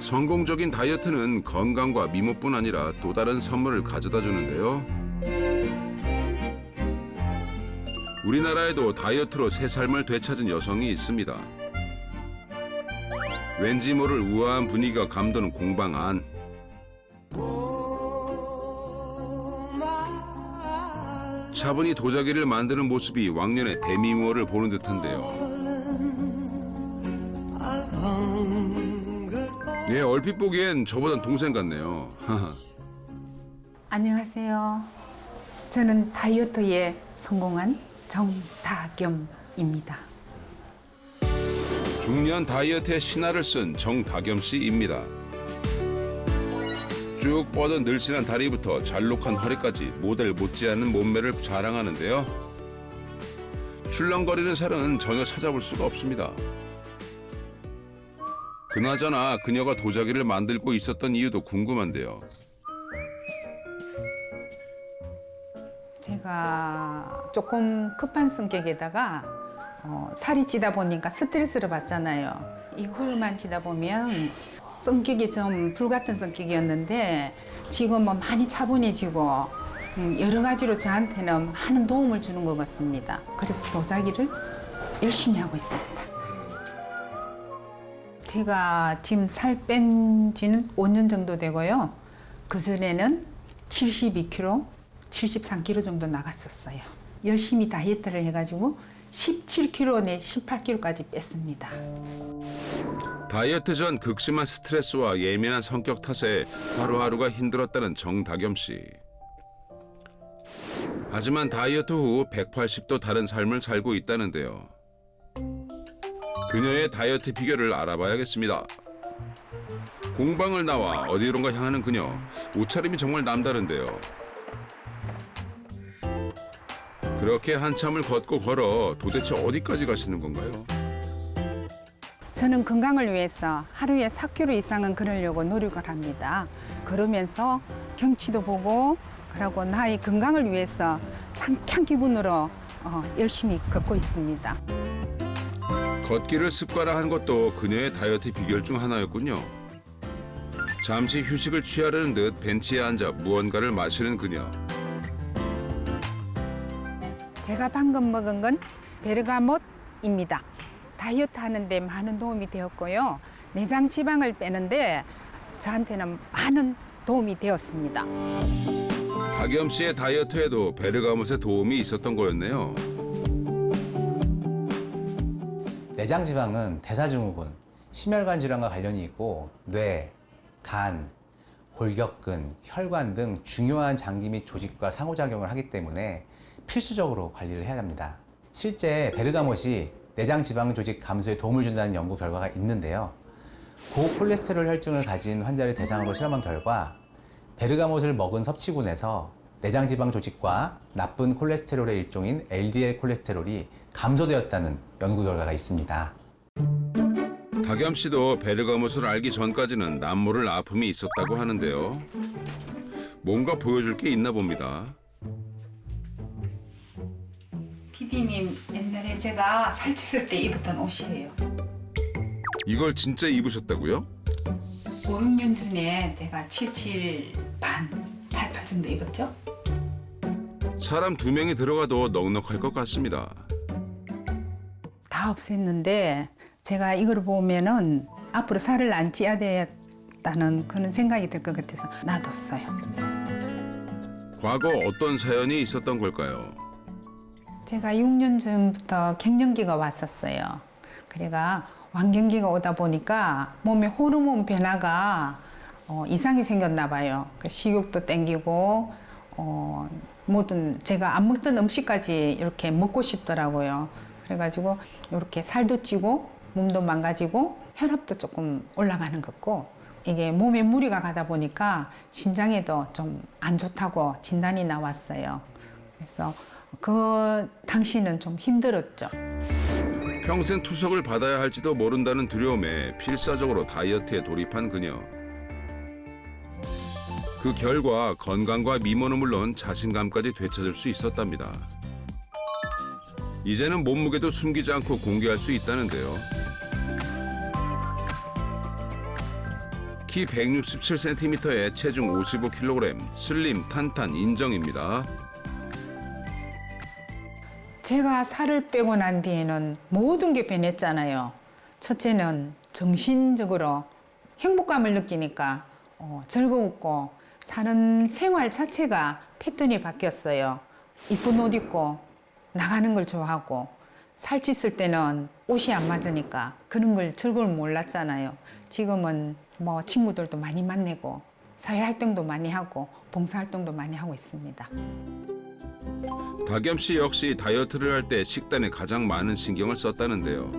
성공적인 다이어트는 건강과 미모뿐 아니라 또 다른 선물을 가져다 주는데요. 우리나라에도 다이어트로 새 삶을 되찾은 여성이 있습니다. 왠지 모를 우아한 분위기가 감도는 공방 안. 차분히 도자기를 만드는 모습이 왕년의 데미모어를 보는 듯한데요. 예, 얼핏 보기엔 저보단 동생 같네요. 안녕하세요. 저는 다이어트에 성공한 정다겸입니다. 중년 다이어트의 신화를 쓴 정다겸 씨입니다. 쭉 뻗은 늘씬한 다리부터 잘록한 허리까지 모델 못지않은 몸매를 자랑하는데요. 출렁거리는 살은 전혀 찾아볼 수가 없습니다. 그나저나 그녀가 도자기를 만들고 있었던 이유도 궁금한데요. 제가 조금 급한 성격에다가 살이 찌다 보니까 스트레스를 받잖아요. 이걸만 찌다 보면 성격이 좀 불같은 성격이었는데 지금은 많이 차분해지고 여러 가지로 저한테는 많은 도움을 주는 것 같습니다. 그래서 도자기를 열심히 하고 있습니다. 제가 지금 살 뺀 지는 5년 정도 되고요. 그전에는 72kg, 73kg 정도 나갔었어요. 열심히 다이어트를 해가지고 17kg 내지 18kg까지 뺐습니다. 다이어트 전 극심한 스트레스와 예민한 성격 탓에 하루하루가 힘들었다는 정다겸 씨. 하지만 다이어트 후 180도 다른 삶을 살고 있다는데요. 그녀의 다이어트 비결을 알아봐야겠습니다. 공방을 나와 어디론가 향하는 그녀. 옷차림이 정말 남다른데요. 그렇게 한참을 걷고 걸어 도대체 어디까지 가시는 건가요? 저는 건강을 위해서 하루에 4km 이상은 걸으려고 노력을 합니다. 걸으면서 경치도 보고 그러고 나의 건강을 위해서 상쾌한 기분으로 열심히 걷고 있습니다. 걷기를 습관화한 것도 그녀의 다이어트 비결 중 하나였군요. 잠시 휴식을 취하려는 듯 벤치에 앉아 무언가를 마시는 그녀. 제가 방금 먹은 건 베르가못입니다. 다이어트 하는데 많은 도움이 되었고요. 내장 지방을 빼는데 저한테는 많은 도움이 되었습니다. 다겸 씨의 다이어트에도 베르가못의 도움이 있었던 거였네요. 내장 지방은 대사증후군, 심혈관 질환과 관련이 있고 뇌, 간, 골격근, 혈관 등 중요한 장기 및 조직과 상호작용을 하기 때문에 필수적으로 관리를 해야 합니다. 실제 베르가못이 내장 지방 조직 감소에 도움을 준다는 연구 결과가 있는데요. 고콜레스테롤 혈증을 가진 환자를 대상으로 실험한 결과 베르가못을 먹은 섭취군에서 내장 지방 조직과 나쁜 콜레스테롤의 일종인 LDL 콜레스테롤이 감소되었다는 연구 결과가 있습니다. 다겸 씨도 베르가못을 알기 전까지는 남모를 아픔이 있었다고 하는데요. 뭔가 보여줄 게 있나 봅니다. PD님, 옛날에 제가 살찌을 때 입었던 옷이에요. 이걸 진짜 입으셨다고요? 5, 6년 전에 제가 77 반, 88 정도 입었죠? 사람 2명이 들어가도 넉넉할 것 같습니다. 다 없앴는데 제가 이걸 보면은 앞으로 살을 안 찌야 되겠다는 그런 생각이 들 것 같아서 놔뒀어요. 과거 어떤 사연이 있었던 걸까요? 제가 6년 전부터 갱년기가 왔었어요. 그래가 완경기가 오다 보니까 몸에 호르몬 변화가 이상이 생겼나 봐요. 식욕도 땡기고 모든 제가 안 먹던 음식까지 이렇게 먹고 싶더라고요. 그래가지고 이렇게 살도 찌고 몸도 망가지고 혈압도 조금 올라가는 것 같고 이게 몸에 무리가 가다 보니까 신장에도 좀 안 좋다고 진단이 나왔어요. 그래서 그 당시는 좀 힘들었죠. 평생 투석을 받아야 할지도 모른다는 두려움에 필사적으로 다이어트에 돌입한 그녀. 그 결과 건강과 미모는 물론 자신감까지 되찾을 수 있었답니다. 이제는 몸무게도 숨기지 않고 공개할 수 있다는데요. 키 167cm에 체중 55kg, 슬림, 탄탄 인정입니다. 제가 살을 빼고 난 뒤에는 모든 게 변했잖아요. 첫째는 정신적으로 행복감을 느끼니까 즐거웠고 사는 생활 자체가 패턴이 바뀌었어요. 이쁜 옷 입고 나가는 걸 좋아하고 살찌을 때는 옷이 안 맞으니까 그런 걸 즐거움을 몰랐잖아요. 지금은 뭐 친구들도 많이 만나고 사회활동도 많이 하고 봉사활동도 많이 하고 있습니다. 다겸 씨 역시 다이어트를 할 때 식단에 가장 많은 신경을 썼다는데요.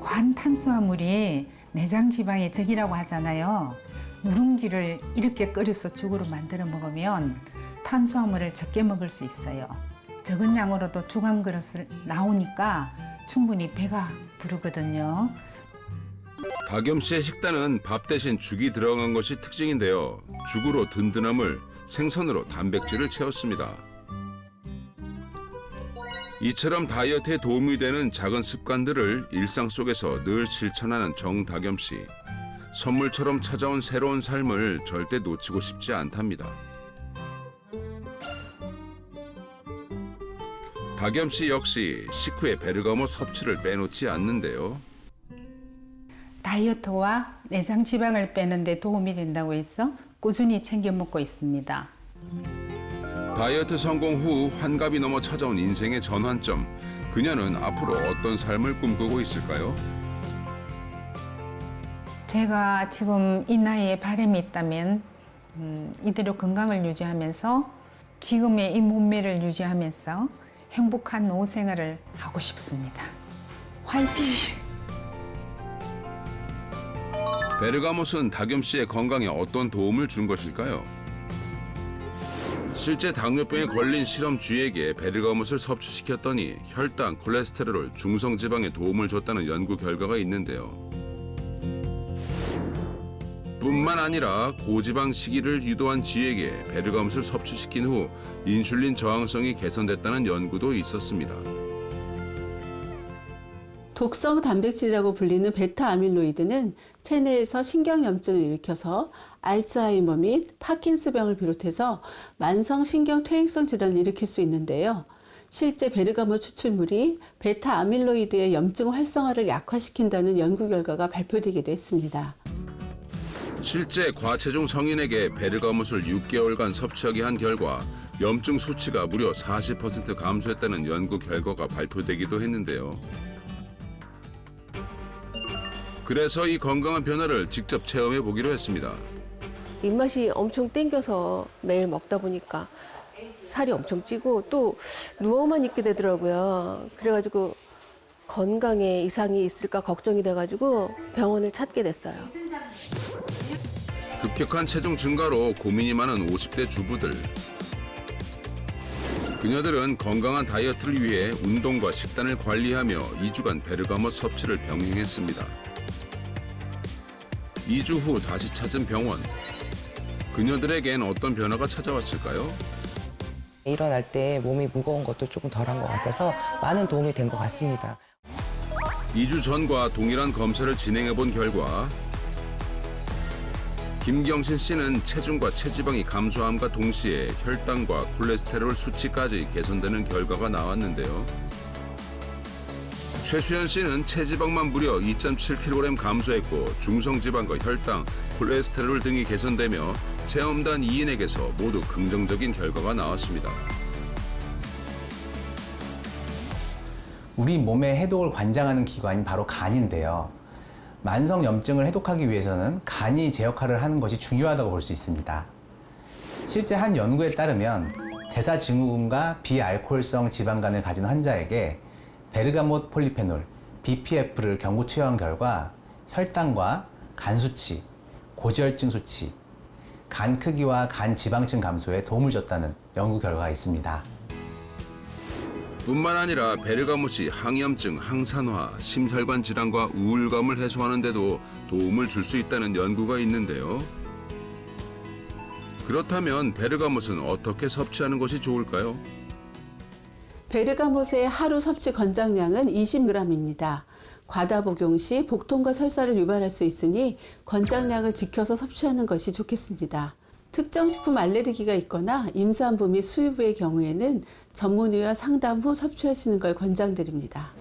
과한 탄수화물이 내장 지방의 적이라고 하잖아요. 누룽지를 이렇게 끓여서 죽으로 만들어 먹으면 탄수화물을 적게 먹을 수 있어요. 적은 양으로도 죽 한 그릇을 나오니까 충분히 배가 부르거든요. 다겸 씨의 식단은 밥 대신 죽이 들어간 것이 특징인데요. 죽으로 든든함을, 생선으로 단백질을 채웠습니다. 이처럼 다이어트에 도움이 되는 작은 습관들을 일상 속에서 늘 실천하는 정다겸 씨. 선물처럼 찾아온 새로운 삶을 절대 놓치고 싶지 않답니다. 다겸 씨 역시 식후에 베르가모 섭취를 빼놓지 않는데요. 다이어트와 내장 지방을 빼는 데 도움이 된다고 해서 꾸준히 챙겨 먹고 있습니다. 다이어트 성공 후 환갑이 넘어 찾아온 인생의 전환점. 그녀는 앞으로 어떤 삶을 꿈꾸고 있을까요? 제가 지금 이 나이에 바람이 있다면 이대로 건강을 유지하면서 지금의 이 몸매를 유지하면서 행복한 노후 생활을 하고 싶습니다. 화이팅! 베르가못은 다겸 씨의 건강에 어떤 도움을 준 것일까요? 실제 당뇨병에 걸린 실험쥐에게 베르가못을 섭취시켰더니 혈당, 콜레스테롤, 중성지방에 도움을 줬다는 연구 결과가 있는데요. 뿐만 아니라 고지방 식이를 유도한 쥐에게 베르가못을 섭취시킨 후 인슐린 저항성이 개선됐다는 연구도 있었습니다. 독성 단백질이라고 불리는 베타 아밀로이드는 체내에서 신경염증을 일으켜서 알츠하이머 및 파킨스병을 비롯해서 만성 신경퇴행성 질환을 일으킬 수 있는데요. 실제 베르가못 추출물이 베타 아밀로이드의 염증 활성화를 약화시킨다는 연구 결과가 발표되기도 했습니다. 실제 과체중 성인에게 베르가못을 6개월간 섭취하게 한 결과 염증 수치가 무려 40% 감소했다는 연구 결과가 발표되기도 했는데요. 그래서 이 건강한 변화를 직접 체험해 보기로 했습니다. 입맛이 엄청 땡겨서 매일 먹다 보니까 살이 엄청 찌고 또 누워만 있게 되더라고요. 그래가지고 건강에 이상이 있을까 걱정이 돼가지고 병원을 찾게 됐어요. 급격한 체중 증가로 고민이 많은 50대 주부들. 그녀들은 건강한 다이어트를 위해 운동과 식단을 관리하며 2주간 베르가못 섭취를 병행했습니다. 2주 후 다시 찾은 병원. 그녀들에겐 어떤 변화가 찾아왔을까요? 일어날 때 몸이 무거운 것도 조금 덜한 것 같아서 많은 도움이 된 것 같습니다. 2주 전과 동일한 검사를 진행해 본 결과 김경신 씨는 체중과 체지방이 감소함과 동시에 혈당과 콜레스테롤 수치까지 개선되는 결과가 나왔는데요. 최수연 씨는 체지방만 무려 2.7kg 감소했고 중성지방과 혈당, 콜레스테롤 등이 개선되며 체험단 2인에게서 모두 긍정적인 결과가 나왔습니다. 우리 몸의 해독을 관장하는 기관이 바로 간인데요. 만성 염증을 해독하기 위해서는 간이 제 역할을 하는 것이 중요하다고 볼 수 있습니다. 실제 한 연구에 따르면 대사증후군과 비알코올성 지방간을 가진 환자에게 베르가못 폴리페놀, BPF를 경구 투여한 결과 혈당과 간 수치, 고지혈증 수치, 간 크기와 간 지방층 감소에 도움을 줬다는 연구 결과가 있습니다. 뿐만 아니라 베르가못이 항염증, 항산화, 심혈관 질환과 우울감을 해소하는 데도 도움을 줄 수 있다는 연구가 있는데요. 그렇다면 베르가못은 어떻게 섭취하는 것이 좋을까요? 베르가못의 하루 섭취 권장량은 20g입니다. 과다 복용 시 복통과 설사를 유발할 수 있으니 권장량을 지켜서 섭취하는 것이 좋겠습니다. 특정 식품 알레르기가 있거나 임산부 및 수유부의 경우에는 전문의와 상담 후 섭취하시는 걸 권장드립니다.